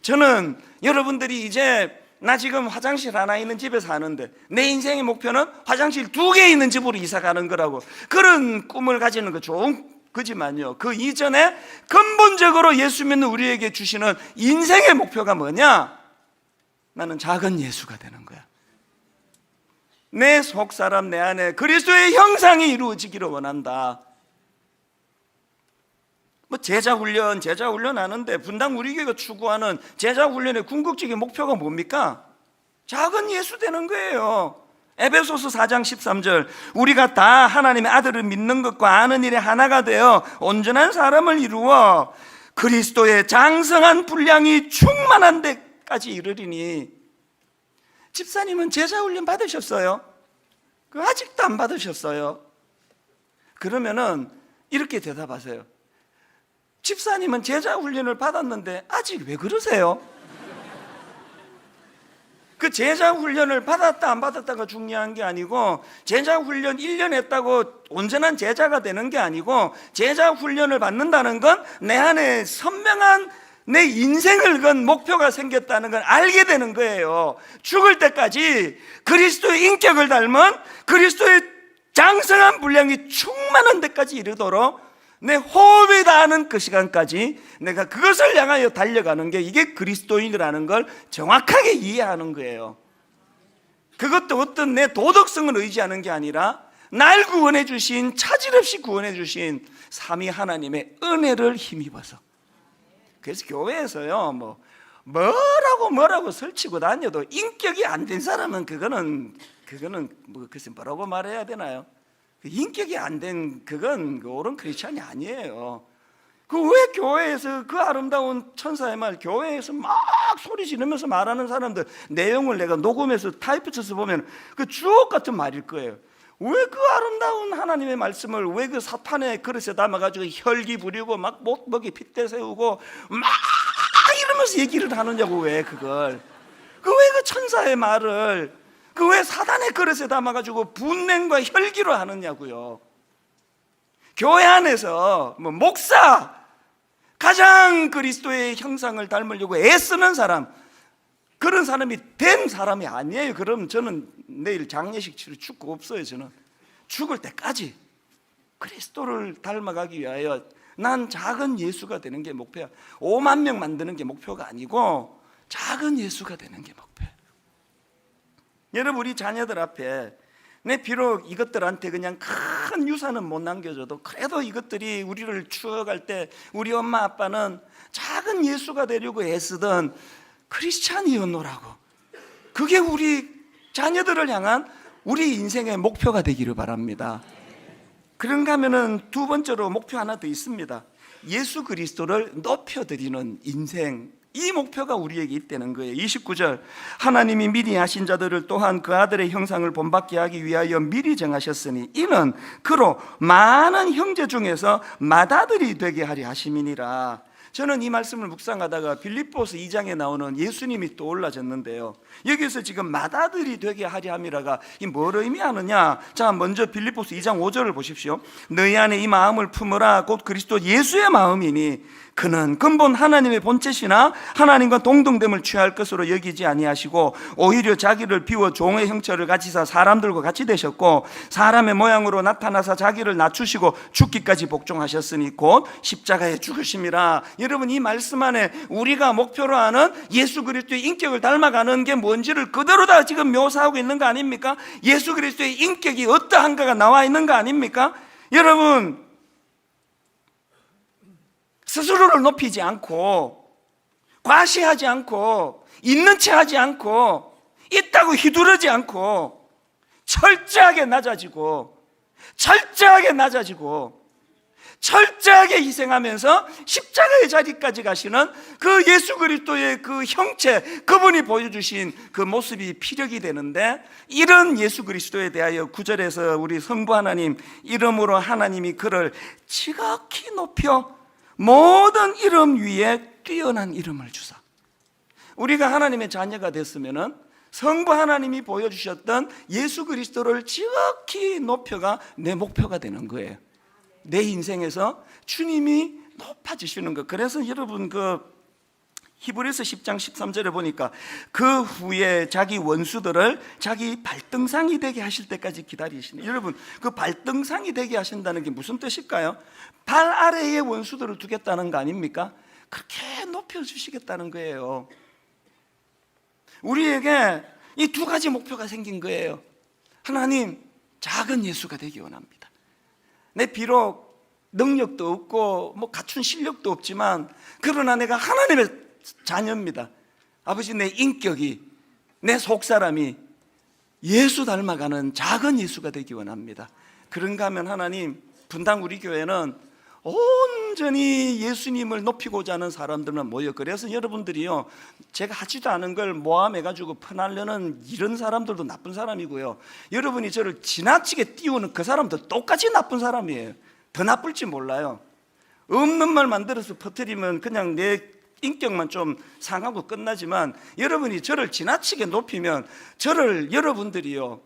저는 여러분들이 이제 나 지금 화장실 하나 있는 집에 사는데 내 인생의 목표는 화장실 2개 있는 집으로 이사 가는 거라고, 그런 꿈을 가지는 거 좋은 거지만요, 그 이전에 근본적으로 예수 믿는 우리에게 주시는 인생의 목표가 뭐냐? 나는 작은 예수가 되는 거야. 내 속사람 내 안에 그리스도의 형상이 이루어지기를 원한다. 뭐 제자훈련 하는데 분당 우리 교회가 추구하는 제자훈련의 궁극적인 목표가 뭡니까? 작은 예수 되는 거예요. 에베소서 4장 13절, 우리가 다 하나님의 아들을 믿는 것과 아는 일에 하나가 되어 온전한 사람을 이루어 그리스도의 장성한 분량이 충만한 데까지 이르리니. 집사님은 제자훈련 받으셨어요? 아직도 안 받으셨어요? 그러면은 이렇게 대답하세요. 집사님은 제자훈련을 받았는데 아직 왜 그러세요? 그 제자훈련을 받았다 안 받았다가 중요한 게 아니고, 제자훈련 1년 했다고 온전한 제자가 되는 게 아니고, 제자훈련을 받는다는 건 내 안에 선명한 내 인생을 건 목표가 생겼다는 걸 알게 되는 거예요. 죽을 때까지 그리스도의 인격을 닮은 그리스도의 장성한 분량이 충만한 데까지 이르도록 내 호흡이 닿는 그 시간까지 내가 그것을 향하여 달려가는 게, 이게 그리스도인이라는 걸 정확하게 이해하는 거예요. 그것도 어떤 내 도덕성을 의지하는 게 아니라 날 구원해 주신, 차질 없이 구원해 주신 삼위 하나님의 은혜를 힘입어서. 그래서 교회에서요, 뭐라고 설치고 다녀도 인격이 안 된 사람은 그거는 뭐 글쎄 뭐라고 말해야 되나요? 인격이 안 된 그건 옳은 크리스찬이 아니에요. 왜 교회에서 그 아름다운 천사의 말, 교회에서 막 소리 지르면서 말하는 사람들 내용을 내가 녹음해서 타이프쳐서 보면 그 주옥 같은 말일 거예요. 왜 그 아름다운 하나님의 말씀을 왜 그 사탄의 그릇에 담아가지고 혈기 부리고 막 목에 핏대 세우고 막 이러면서 얘기를 하느냐고. 왜 그걸, 왜 그 천사의 말을 왜 사단의 그릇에 담아가지고 분냉과 혈기로 하느냐고요. 교회 안에서 목사, 가장 그리스도의 형상을 닮으려고 애쓰는 사람, 그런 사람이 된 사람이 아니에요. 그럼 저는 내일 장례식 치러 죽고 없어요. 저는 죽을 때까지 그리스도를 닮아가기 위하여 난 작은 예수가 되는 게 목표야. 5만 명 만드는 게 목표가 아니고 작은 예수가 되는 게 목표예요. 여러분, 우리 자녀들 앞에 내 비록 이것들한테 그냥 큰 유산은 못 남겨줘도 그래도 이것들이 우리를 추억할 때 우리 엄마 아빠는 작은 예수가 되려고 애쓰던 크리스찬이었노라고, 그게 우리 자녀들을 향한 우리 인생의 목표가 되기를 바랍니다. 그런가 하면은 두 번째로 목표 하나 더 있습니다. 예수 그리스도를 높여드리는 인생, 이 목표가 우리에게 있다는 거예요. 29절, 하나님이 미리 하신 자들을 또한 그 아들의 형상을 본받게 하기 위하여 미리 정하셨으니 이는 그로 많은 형제 중에서 맏아들이 되게 하려 하심이니라. 저는 이 말씀을 묵상하다가 빌립보서 2장에 나오는 예수님이 떠올라졌는데요, 여기서 지금 맏아들이 되게 하려 함이라가 이 뭘 의미하느냐? 자, 먼저 빌립보서 2장 5절을 보십시오. 너희 안에 이 마음을 품으라. 곧 그리스도 예수의 마음이니 그는 근본 하나님의 본체시나 하나님과 동등됨을 취할 것으로 여기지 아니하시고 오히려 자기를 비워 종의 형체를 가지사 사람들과 같이 되셨고 사람의 모양으로 나타나사 자기를 낮추시고 죽기까지 복종하셨으니 곧 십자가에 죽으심이라. 여러분, 이 말씀 안에 우리가 목표로 하는 예수 그리스도의 인격을 닮아가는 게 뭔지를 그대로 다 지금 묘사하고 있는 거 아닙니까? 예수 그리스도의 인격이 어떠한가가 나와 있는 거 아닙니까? 여러분, 스스로를 높이지 않고 과시하지 않고 있는 채 하지 않고 있다고 휘두르지 않고 철저하게 낮아지고 철저하게 희생하면서 십자가의 자리까지 가시는 그 예수 그리스도의 그 형체, 그분이 보여주신 그 모습이 피력이 되는데, 이런 예수 그리스도에 대하여 9절에서 우리 성부 하나님 이름으로 하나님이 그를 지극히 높여 모든 이름 위에 뛰어난 이름을 주사. 우리가 하나님의 자녀가 됐으면은 성부 하나님이 보여주셨던 예수 그리스도를 지극히 높여가 내 목표가 되는 거예요. 내 인생에서 주님이 높아지시는 것. 그래서 여러분, 그 히브리서 10장 13절에 보니까 그 후에 자기 원수들을 자기 발등상이 되게 하실 때까지 기다리시네. 여러분, 그 발등상이 되게 하신다는 게 무슨 뜻일까요? 발 아래에 원수들을 두겠다는 거 아닙니까? 그렇게 높여주시겠다는 거예요. 우리에게 이 두 가지 목표가 생긴 거예요. 하나님, 작은 예수가 되기 원합니다. 내 비록 능력도 없고 뭐 갖춘 실력도 없지만 그러나 내가 하나님의 자녀입니다. 아버지, 내 인격이, 내 속사람이 예수 닮아가는 작은 예수가 되기 원합니다. 그런가 하면 하나님, 분당 우리 교회는 온전히 예수님을 높이고자 하는 사람들만 모여. 그래서 여러분들이요, 제가 하지도 않은 걸 모함해가지고 퍼나르는 이런 사람들도 나쁜 사람이고요, 여러분이 저를 지나치게 띄우는 그 사람도 똑같이 나쁜 사람이에요. 더 나쁠지 몰라요. 없는 말 만들어서 퍼뜨리면 그냥 내 인격만 좀 상하고 끝나지만, 여러분이 저를 지나치게 높이면 저를 여러분들이요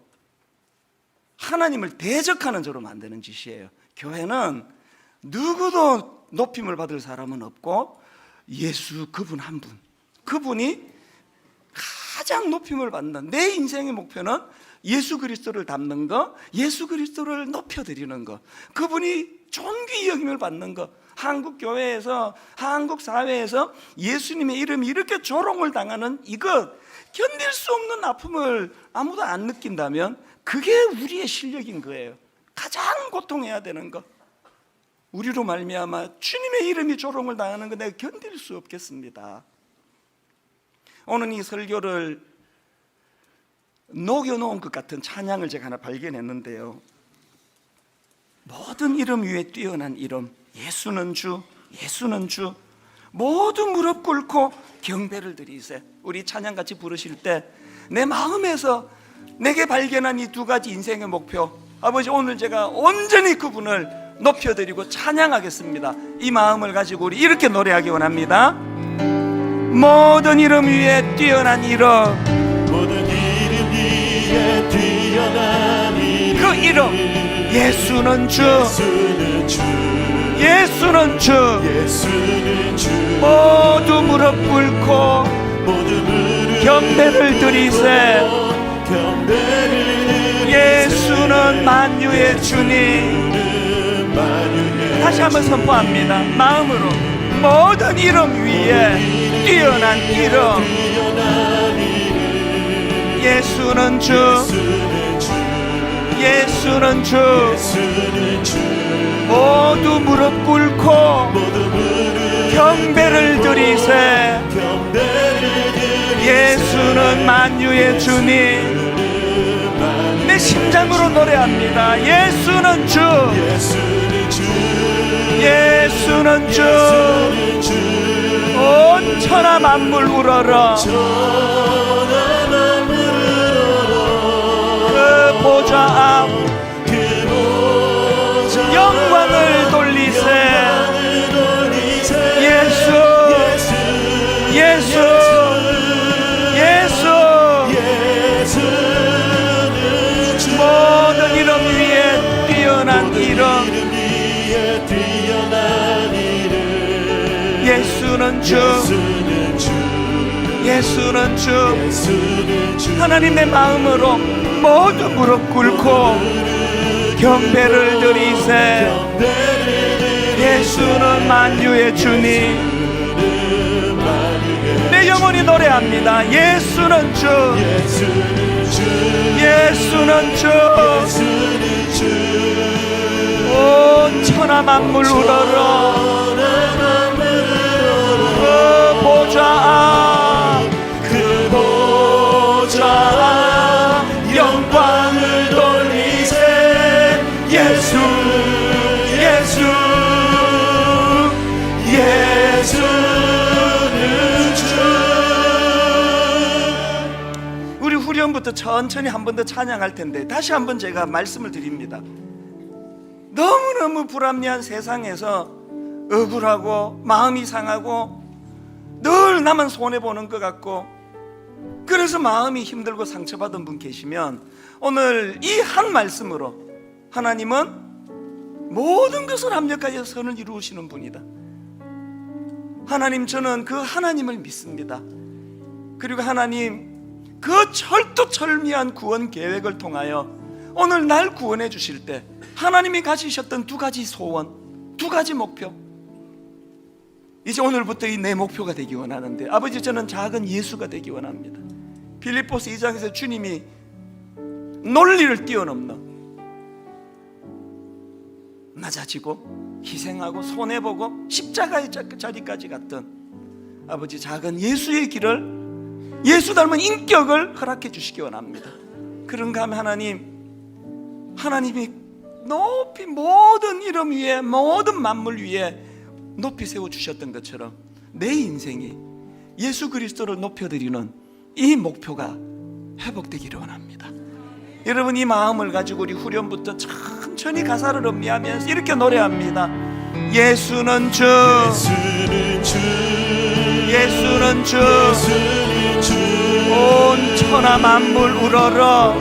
하나님을 대적하는 저로 만드는 짓이에요. 교회는 누구도 높임을 받을 사람은 없고 예수 그분 한 분, 그분이 가장 높임을 받는, 내 인생의 목표는 예수 그리스도를 닮는 거, 예수 그리스도를 높여드리는 거, 그분이 존귀 여김을 받는 거. 한국 교회에서, 한국 사회에서 예수님의 이름이 이렇게 조롱을 당하는 이것, 견딜 수 없는 아픔을 아무도 안 느낀다면 그게 우리의 실력인 거예요. 가장 고통해야 되는 거. 우리로 말미암아 주님의 이름이 조롱을 당하는 거 내가 견딜 수 없겠습니다. 오늘 이 설교를 녹여놓은 것 같은 찬양을 제가 하나 발견했는데요, 모든 이름 위에 뛰어난 이름, 예수는 주, 예수는 주. 모두 무릎 꿇고 경배를 드리세. 우리 찬양 같이 부르실 때 내 마음에서 내게 발견한 이 두 가지 인생의 목표, 아버지, 오늘 제가 온전히 그분을 높여드리고 찬양하겠습니다. 이 마음을 가지고 우리 이렇게 노래하기 원합니다. 모든 이름 위에 뛰어난 이름, 모든 이름 위에 뛰어난 이름, 그 이름 예수는 주, 예수는 주, 예수는 주. 예수는 주. 모두 무릎 꿇고 모두 무릎 경배를 드리세. 예수는 만유의 주님. 다시 한번 선포합니다. 마음으로 모든 이름 위에 뛰어난 이름. 예수는 주, 예수는 주. 모두 무릎 꿇고 경배를 드리세. 예수는 만유의 주님. 내 심장으로 노래합니다. 예수는 주, 예수는 주. 온 천하 만물 우러러 그 보좌 앞 영광을 돌리세. 예수, 예수, 예수. 모든 이름 위에 뛰어난 이름. 예수는 주, 예수는 주. 하나님의 마음으로 모두 무릎 꿇고 경배를 드리세. 예수는 만유의 주님. 내 영혼이 노래합니다. 예수는 주, 예수는 주. 온 천하 만물 우러러 그 보좌 앞, 그 보좌 앞 영광을 돌리세. 예수, 예수, 예수는 주. 우리 후렴부터 천천히 한 번 더 찬양할 텐데 다시 한번 제가 말씀을 드립니다. 너무너무 불합리한 세상에서 억울하고 마음이 상하고 늘 나만 손해보는 것 같고 그래서 마음이 힘들고 상처받은 분 계시면 오늘 이 한 말씀으로 하나님은 모든 것을 합력하여 선을 이루시는 분이다. 하나님, 저는 그 하나님을 믿습니다. 그리고 하나님, 그 철두철미한 구원 계획을 통하여 오늘 날 구원해 주실 때 하나님이 가지셨던 두 가지 소원, 두 가지 목표, 이제 오늘부터 이 내 목표가 되기 원하는데, 아버지, 저는 작은 예수가 되기 원합니다. 빌립보서 2장에서 주님이 논리를 뛰어넘는, 낮아지고 희생하고 손해보고 십자가의 자리까지 갔던 아버지, 작은 예수의 길을, 예수 닮은 인격을 허락해 주시기 원합니다. 그런가 하면 하나님이 높이 모든 이름 위에, 모든 만물 위에 높이 세워주셨던 것처럼 내 인생이 예수 그리스도를 높여드리는 이 목표가 회복되기를 원합니다. 여러분, 이 마음을 가지고 우리 후렴부터 천천히 가사를 음미하면서 이렇게 노래합니다. 예수는 주, 예수는 주, 온 천하 만물 우러러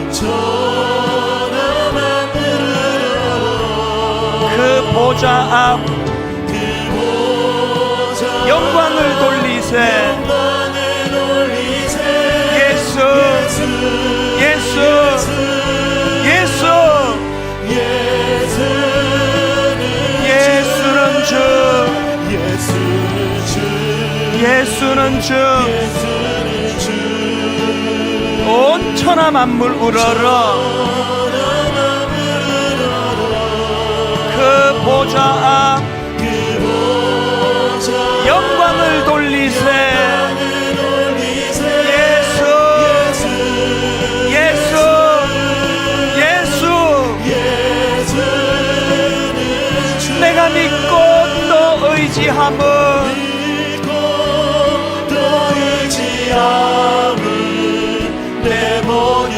그 보좌 앞 영광을 돌리세. 예수, 예수, 예수. 예수는 주, 예수는 주. 온 천하 만물 우러러 그 보좌 앞 영광을 돌리세. 예수, 예수, 예수. 내가 믿고 또 의지함은 내 모든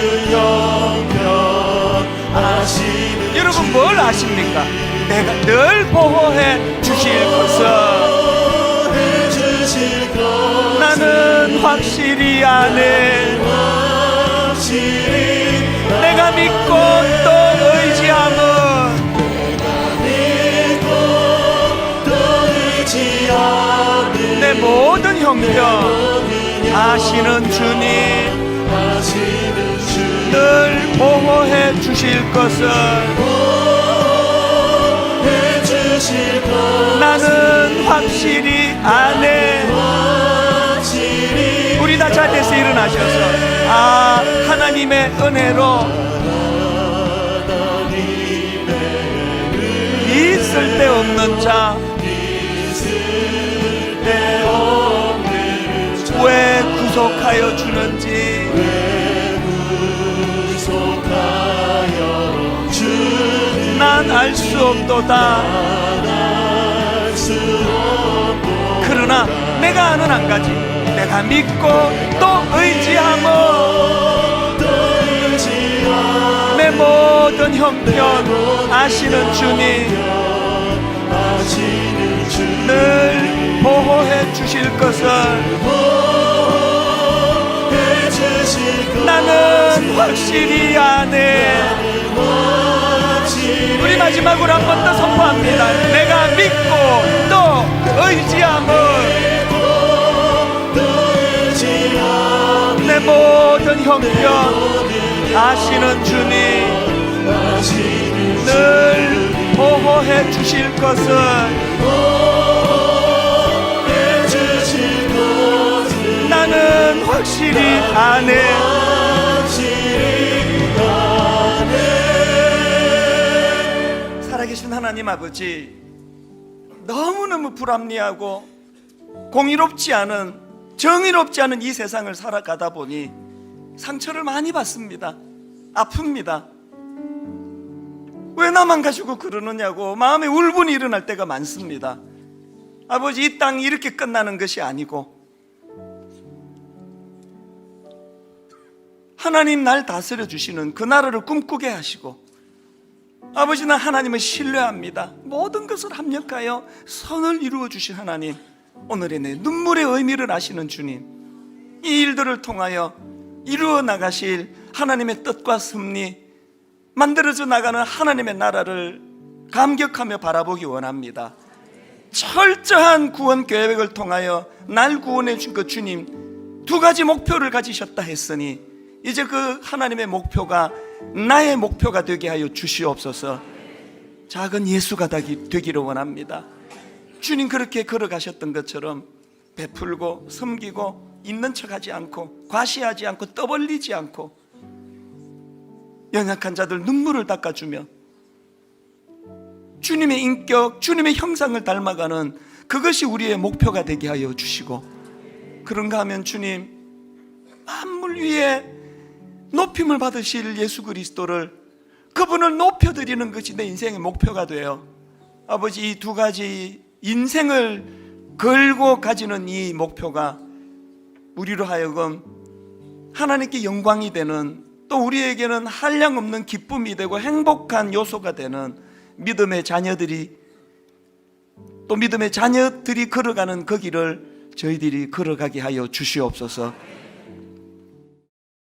형편하시는. 여러분, 뭘 아십니까? 내가 늘 보호해 주실 것을 나는 확실히 아네. 내가 믿고 또 의지함은 내 모든 형편 아시는 주님 아시는 주 늘 보호해 주실 것을 해주실 것 나는 확실히 아네. 확실히 우리 다 자리에서 일어나셔서 하나님의 은혜로 있을 데 없는 자 왜 구속하여 주는지 난 알 수 없도다. 그러나 내가 아는 한 가지, 내가 믿고 또 의지하며 내 모든 형편 아시는 주님 늘 보호해 주실 것을 나는 확실히 아네. 우리 마지막으로 한 번 더 선포합니다. 내가 믿고 또 의지하며 내 모든 형편 아시는 주님 늘 보호해 주실 것을 나는 확실히 아네. 살아계신 하나님 아버지, 너무너무 불합리하고 공의롭지 않은, 정의롭지 않은 이 세상을 살아가다 보니 상처를 많이 받습니다. 아픕니다. 왜 나만 가지고 그러느냐고 마음에 울분이 일어날 때가 많습니다. 아버지, 이 땅이 이렇게 끝나는 것이 아니고 하나님 날 다스려 주시는 그 나라를 꿈꾸게 하시고, 아버지는 하나님을 신뢰합니다. 모든 것을 합력하여 선을 이루어 주신 하나님, 오늘의 내 눈물의 의미를 아시는 주님, 이 일들을 통하여 이루어 나가실 하나님의 뜻과 섭리, 만들어져 나가는 하나님의 나라를 감격하며 바라보기 원합니다. 철저한 구원 계획을 통하여 날 구원해 준 그 주님, 두 가지 목표를 가지셨다 했으니 이제 그 하나님의 목표가 나의 목표가 되게 하여 주시옵소서. 작은 예수가 되기를 원합니다. 주님 그렇게 걸어가셨던 것처럼 베풀고 섬기고 있는 척하지 않고 과시하지 않고 떠벌리지 않고 연약한 자들 눈물을 닦아주며 주님의 인격, 주님의 형상을 닮아가는 그것이 우리의 목표가 되게 하여 주시고, 그런가 하면 주님, 만물 위에 높임을 받으실 예수 그리스도를, 그분을 높여드리는 것이 내 인생의 목표가 되어 아버지, 이 두 가지 인생을 걸고 가지는 이 목표가 우리로 하여금 하나님께 영광이 되는, 또 우리에게는 한량없는 기쁨이 되고 행복한 요소가 되는 믿음의 자녀들이, 또 믿음의 자녀들이 걸어가는 그 길을 저희들이 걸어가게 하여 주시옵소서.